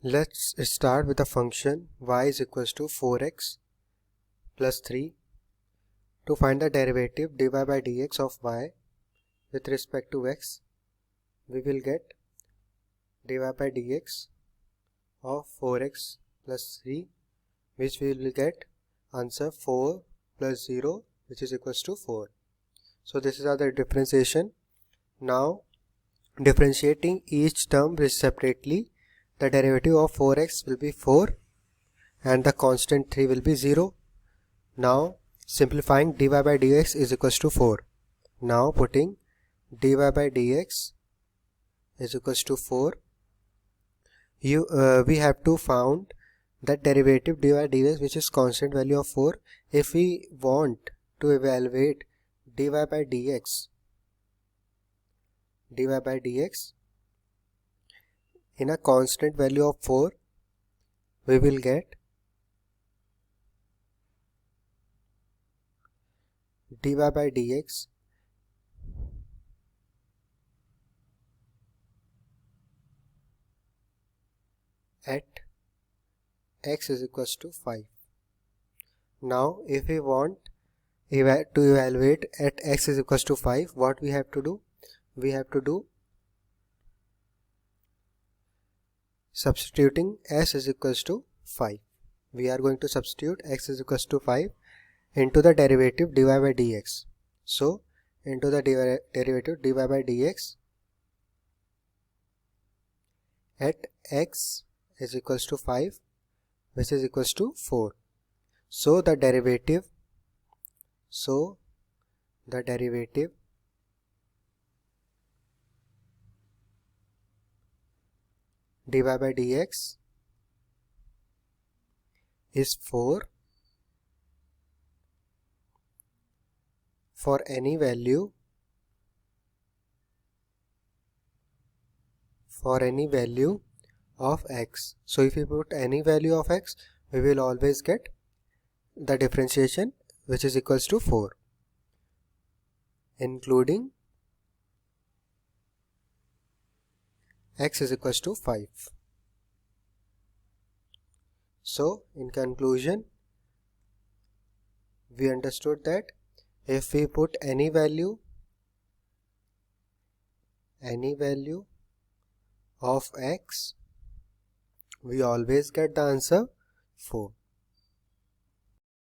Let's start with the function y is equals to 4x plus 3. To find the derivative dy by dx of y with respect to x, we will get dy by dx of 4x plus 3, which we will get answer 4 plus 0, which is equals to 4. So this is the differentiation. Now differentiating each term separately, the derivative of 4x will be 4 and the constant 3 will be 0. Now simplifying dy by dx is equals to 4. Now putting dy by dx is equals to 4. We have to found that derivative dy by dx which is constant value of 4. If we want to evaluate dy by dx in a constant value of 4, we will get dy by dx at x is equals to 5. Now if we want to evaluate at x is equals to 5, what we have to do? We have to do substituting s is equals to 5. We are going to substitute x is equals to 5 into the derivative dy by dx. So into the derivative dy by dx at x is equals to 5, which is equals to 4. So the derivative dy by dx is 4 for any value of x. So if we put any value of x, we will always get the differentiation which is equals to 4, including x is equals to 5. So in conclusion, we understood that if we put any value of x, we always get the answer 4.